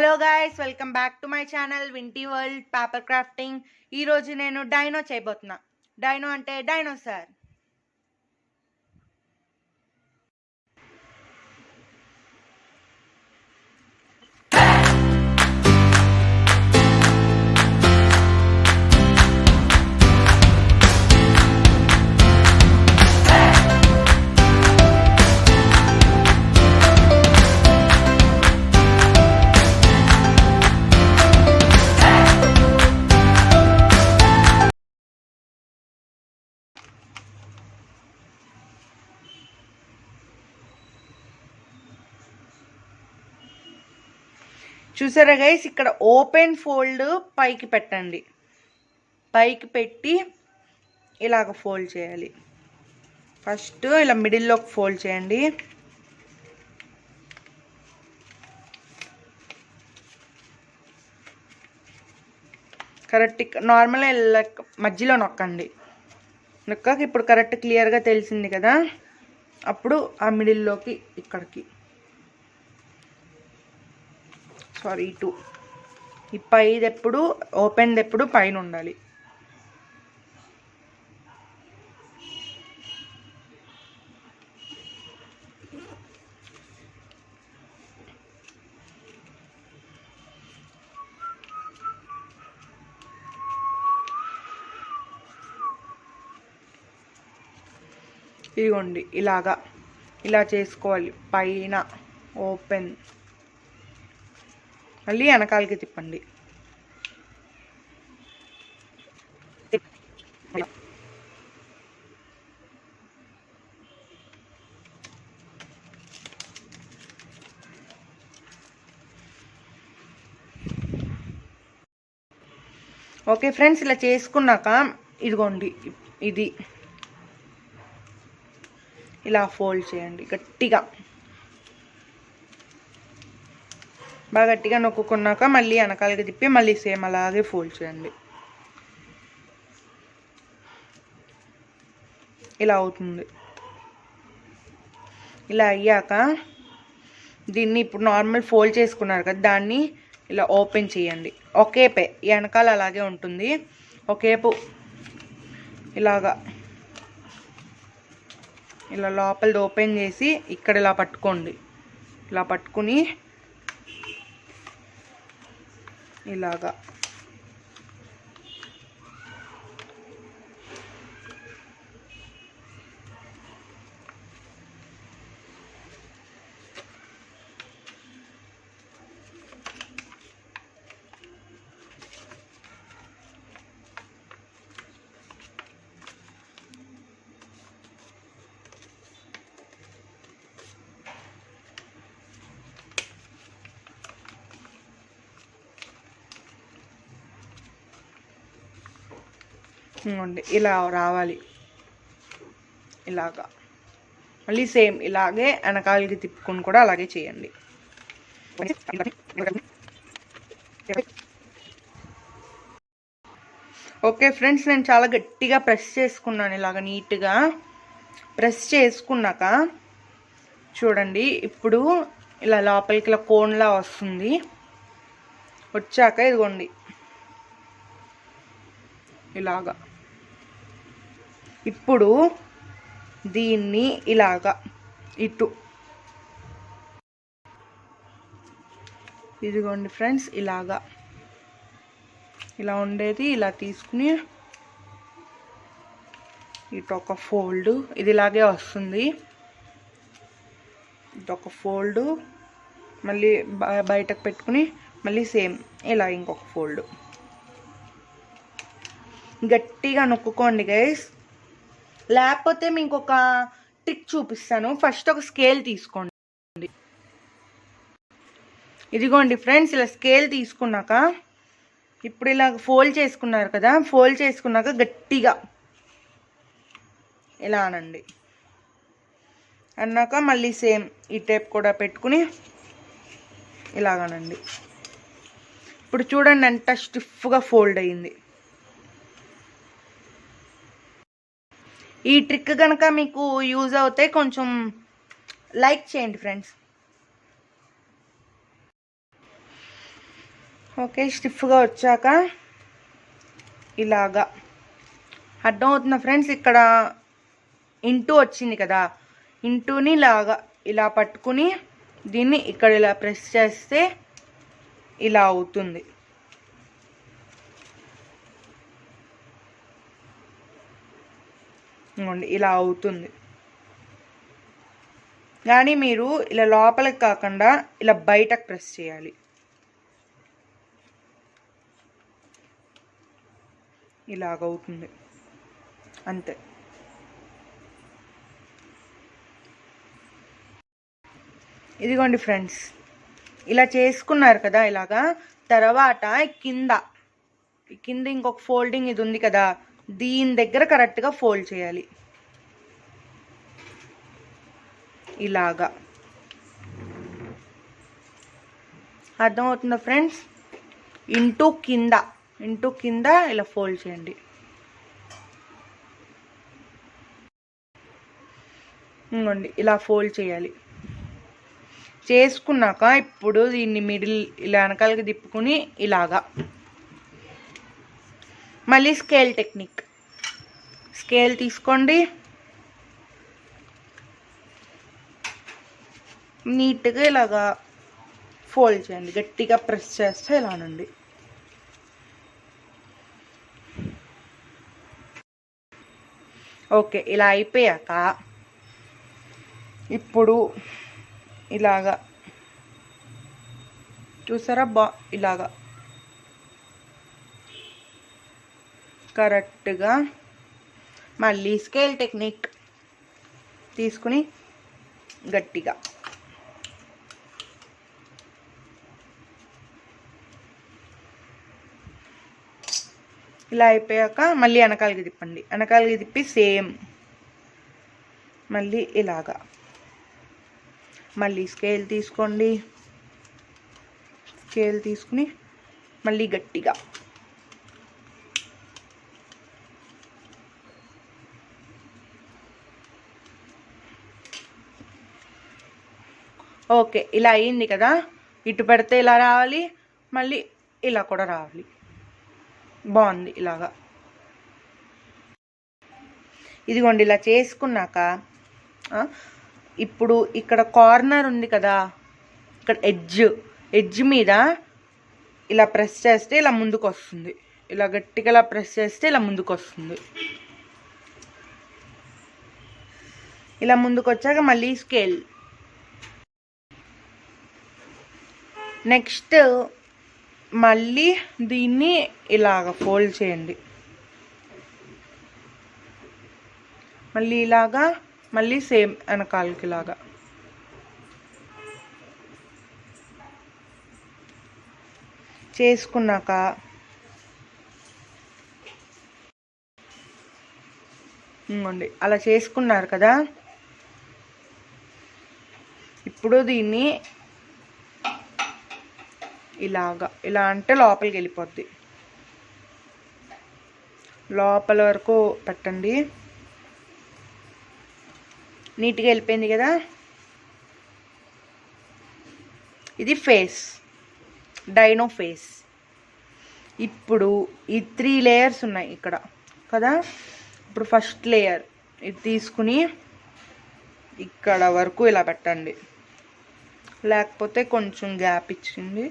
Hello guys, welcome back to my channel వింటీ world paper crafting. ఈరోజు నేను dino చేయబోతున్నా. డైనో అంటే డైనోసార్. చూసారా గైస్, ఇక్కడ ఓపెన్ ఫోల్డ్ పైకి పెట్టండి. పైకి పెట్టి ఇలాగ ఫోల్డ్ చేయాలి. ఫస్ట్ ఇలా మిడిల్లోకి ఫోల్డ్ చేయండి. కరెక్ట్ నార్మల్ మధ్యలో నొక్కండి. నొక్కాక ఇప్పుడు కరెక్ట్ క్లియర్గా తెలిసింది కదా, అప్పుడు ఆ మిడిల్లోకి ఇక్కడికి ఇటు ఈ పైది ఎప్పుడు ఓపెన్ది ఎప్పుడు పైన ఉండాలి. ఇదిగోండి, ఇలా చేసుకోవాలి. పైన ఓపెన్, మళ్ళీ వెనకాలకి తిప్పండి. ఓకే ఫ్రెండ్స్, ఇలా చేసుకున్నాక ఇదిగోండి, ఇది ఇలా ఫోల్డ్ చేయండి గట్టిగా. బాగా గట్టిగా నొక్కున్నాక మళ్ళీ వెనకాలకి తిప్పి మళ్ళీ సేమ్ అలాగే ఫోల్డ్ చేయండి. ఇలా అవుతుంది. ఇలా అయ్యాక దీన్ని ఇప్పుడు నార్మల్ ఫోల్డ్ చేసుకున్నారు కదా, దాన్ని ఇలా ఓపెన్ చేయండి. ఒకేపే వెనకాల అలాగే ఉంటుంది. ఒకేపు ఇలా లోపలిది ఓపెన్ చేసి ఇక్కడ ఇలా పట్టుకోండి. ఇలా పట్టుకుని ఇలాగా ఇలా రావాలి. ఇలాగా మళ్ళీ సేమ్ ఇలాగే వెనకాలకి తిప్పుకొని కూడా అలాగే చేయండి. ఓకే ఫ్రెండ్స్, నేను చాలా గట్టిగా ప్రెస్ చేసుకున్నాను. ఇలాగ నీట్గా ప్రెస్ చేసుకున్నాక చూడండి, ఇప్పుడు ఇలా లోపలికి ఇలా కోన్లా వస్తుంది. వచ్చాక ఇదిగోండి ఇలాగా. ఇప్పుడు దీన్ని ఇలాగా ఇటు ఇదిగోండి ఫ్రెండ్స్, ఇలా ఉండేది ఇలా తీసుకుని ఇటు ఒక ఫోల్డ్, ఇది ఇలాగే వస్తుంది. ఇటు ఒక ఫోల్డ్, మళ్ళీ బయటకు పెట్టుకుని మళ్ళీ సేమ్ ఇలా ఇంకొక ఫోల్డ్. గట్టిగా నొక్కుకోండి గైస్, లేకపోతే మీకు ఒక ట్రిక్ చూపిస్తాను. ఫస్ట్ ఒక స్కేల్ తీసుకోండి. ఇదిగోండి ఫ్రెండ్స్, ఇలా స్కేల్ తీసుకున్నాక ఇప్పుడు ఇలా ఫోల్డ్ చేసుకున్నారు కదా, ఫోల్డ్ చేసుకున్నాక గట్టిగా ఇలా అనండి. అన్నాక మళ్ళీ సేమ్ ఈ టేప్ కూడా పెట్టుకుని ఇలాగనండి. ఇప్పుడు చూడండి ఎంత స్టిఫ్గా ఫోల్డ్ అయ్యింది. ఈ ట్రిక్ కనుక మీకు యూజ్ అవుతే కొంచెం లైక్ చేయండి ఫ్రెండ్స్. ఓకే, స్టిఫ్గా వచ్చాక ఇలాగా అర్థమవుతుందా ఫ్రెండ్స్? ఇక్కడ ఇంటూ వచ్చింది కదా, ఇంటూని ఇలా పట్టుకుని దీన్ని ఇక్కడ ఇలా ప్రెస్ చేస్తే ఇలా అవుతుంది. ఇలా అవుతుంది. కానీ మీరు ఇలా లోపలికి కాకుండా ఇలా బయటకు ప్రెస్ చేయాలి. ఇలాగవుతుంది అంతే. ఇదిగోండి ఫ్రెండ్స్, ఇలా చేసుకున్నారు కదా ఇలాగా. తర్వాత కింద ఇంకొక ఫోల్డింగ్ ఇది ఉంది కదా, దీని దగ్గర కరెక్ట్గా ఫోల్డ్ చేయాలి ఇలాగా. అర్థమవుతుందా ఫ్రెండ్స్? ఇంటూ కింద ఇలా ఫోల్డ్ చేయండి. ఇంకోండి ఇలా ఫోల్డ్ చేయాలి. చేసుకున్నాక ఇప్పుడు దీన్ని మిడిల్ ఇలా వెనకాలకి తిప్పుకుని ఇలాగా మళ్ళీ స్కేల్ టెక్నిక్. స్కేల్ తీసుకోండి, నీట్గా ఇలాగా ఫోల్డ్ చేయండి. గట్టిగా ప్రెస్ చేస్తే ఇలానండి. ఓకే, ఇలా అయిపోయాక ఇప్పుడు ఇలాగా చూసారా, ఇలాగా కరెక్ట్గా మళ్ళీ స్కేల్ టెక్నిక్ తీసుకుని గట్టిగా ఇలా అయిపోయాక మళ్ళీ వెనకాలకి తిప్పండి. వెనకాలకి తిప్పి సేమ్ మళ్ళీ ఇలాగా మళ్ళీ స్కేల్ తీసుకోండి. స్కేల్ తీసుకుని మళ్ళీ గట్టిగా ఓకే, ఇలా అయ్యింది కదా. ఇటు పెడితే ఇలా రావాలి, మళ్ళీ ఇలా కూడా రావాలి. బాగుంది ఇలాగా. ఇదిగోండి ఇలా చేసుకున్నాక ఇప్పుడు ఇక్కడ కార్నర్ ఉంది కదా, ఇక్కడ ఎడ్జ్ మీద ఇలా ప్రెస్ చేస్తే ఇలా ముందుకు వస్తుంది. ఇలా గట్టిగా ఇలా ప్రెస్ చేస్తే ఇలా ముందుకు వస్తుంది. ఇలా ముందుకు వచ్చాక మళ్ళీ స్కేల్. నెక్స్ట్ మళ్ళీ దీన్ని ఇలాగ ఫోల్డ్ చేయండి. మళ్ళీ ఇలాగా మళ్ళీ సేమ్ వెనకాలకి ఇలాగా చేసుకున్నాక ఇంకోండి అలా చేసుకున్నారు కదా. ఇప్పుడు దీన్ని ఇలా అంటే లోపలికి వెళ్ళిపోద్ది. లోపల వరకు పెట్టండి. నీట్గా వెళ్ళిపోయింది కదా. ఇది ఫేస్, డైనో ఫేస్. ఇప్పుడు ఈ 3 లేయర్స్ ఉన్నాయి ఇక్కడ కదా. ఇప్పుడు ఫస్ట్ లేయర్ ఇది తీసుకుని ఇక్కడ వరకు ఇలా పెట్టండి. లేకపోతే కొంచెం గ్యాప్ ఇచ్చింది,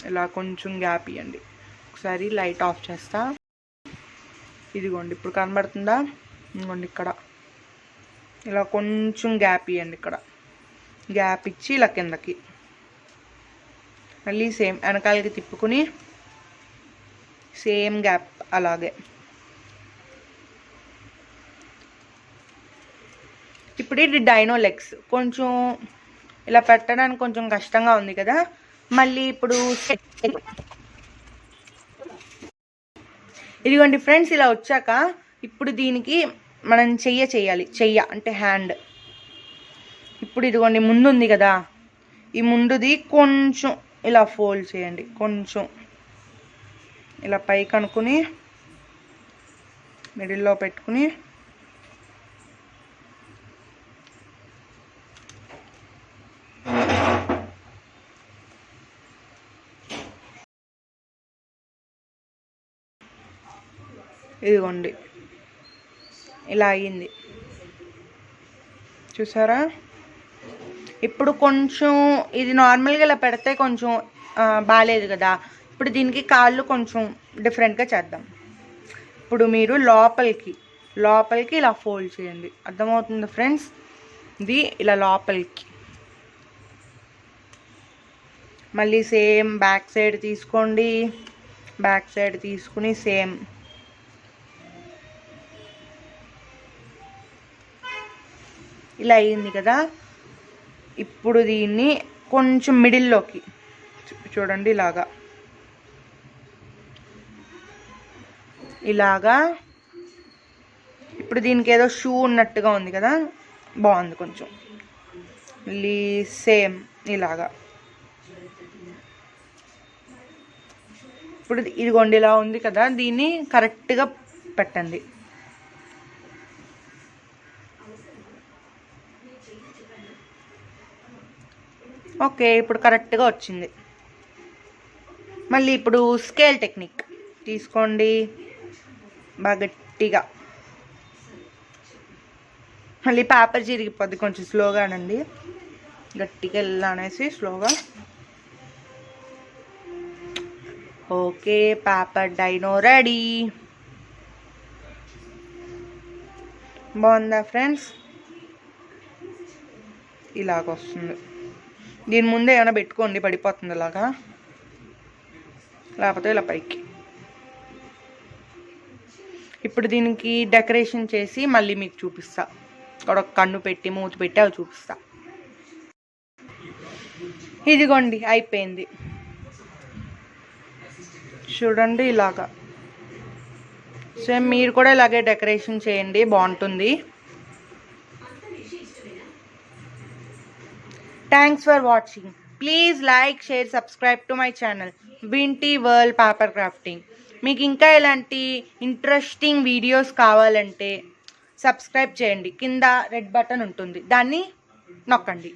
ఇలా కొంచెం గ్యాప్ ఇవ్వండి. ఒకసారి లైట్ ఆఫ్ చేస్తా. ఇదిగోండి ఇప్పుడు కనబడుతుందా? ఇదిగోండి ఇక్కడ ఇలా కొంచెం గ్యాప్ ఇవ్వండి. ఇక్కడ గ్యాప్ ఇచ్చి ఇలా కిందకి మళ్ళీ సేమ్ వెనకాలకి తిప్పుకుని సేమ్ గ్యాప్ అలాగే. ఇప్పుడు ఇది డైనో లెగ్స్. కొంచెం ఇలా పెట్టడానికి కొంచెం కష్టంగా ఉంది కదా. మళ్ళీ ఇప్పుడు ఇదిగోండి ఫ్రెండ్స్ ఇలా వచ్చాక ఇప్పుడు దీనికి మనం చేయాలి. అంటే హ్యాండ్. ఇప్పుడు ఇదిగోండి ముందు ఉంది కదా, ఈ ముందుది కొంచెం ఇలా ఫోల్డ్ చేయండి. కొంచెం ఇలా పైకి అనుకుని మిడిల్లో పెట్టుకుని ఇదిగోండి ఇలా అయ్యింది చూసారా. ఇప్పుడు కొంచెం ఇది నార్మల్గా ఇలా పెడితే కొంచెం బాగాలేదు కదా. ఇప్పుడు దీనికి కాళ్ళు కొంచెం డిఫరెంట్గా చేద్దాం. ఇప్పుడు మీరు లోపలికి ఇలా ఫోల్డ్ చేయండి. అర్థమవుతుంది ఫ్రెండ్స్. ఇది ఇలా లోపలికి, మళ్ళీ సేమ్ బ్యాక్ సైడ్ తీసుకోండి. బ్యాక్ సైడ్ తీసుకుని సేమ్ ఇలా అయ్యింది కదా. ఇప్పుడు దీన్ని కొంచెం మిడిల్లోకి చూడండి, ఇలాగా. ఇప్పుడు దీనికి ఏదో షూ ఉన్నట్టుగా ఉంది కదా, బాగుంది కొంచెం. మళ్ళీ సేమ్ ఇలాగా. ఇప్పుడు ఇదిగోండి ఇలా ఉంది కదా, దీన్ని కరెక్ట్గా పెట్టండి. ఓకే, ఇప్పుడు కరెక్ట్గా వచ్చింది. మళ్ళీ ఇప్పుడు స్కేల్ టెక్నిక్ తీసుకోండి బాగా గట్టిగా. మళ్ళీ పేపర్ చిరిగిపోద్ది, కొంచెం స్లోగా అనండి. గట్టిగా ఇలా అనేసి స్లోగా. Okay, paper dino ready. బాగుందా ఫ్రెండ్స్? ఇలాగ వస్తుంది. దీని ముందే ఏమైనా పెట్టుకోండి, పడిపోతుంది ఇలాగా, లేకపోతే ఇలా పైకి. ఇప్పుడు దీనికి డెకరేషన్ చేసి మళ్ళీ మీకు చూపిస్తా. ఇక్కడ ఒక కన్ను పెట్టి మూతి పెట్టి అవి చూపిస్తా. ఇదిగోండి అయిపోయింది చూడండి ఇలాగా. సేమ్ మీరు కూడా ఇలాగే డెకరేషన్ చేయండి, బాగుంటుంది. Thanks for watching. Please like, share, subscribe to my channel Vinty World Paper Crafting. మీకు ఇంకా ఇలాంటి ఇంట్రెస్టింగ్ వీడియోస్ కావాలంటే సబ్స్క్రైబ్ చేయండి. కింద రెడ్ బటన్ ఉంటుంది, దాన్ని నొక్కండి.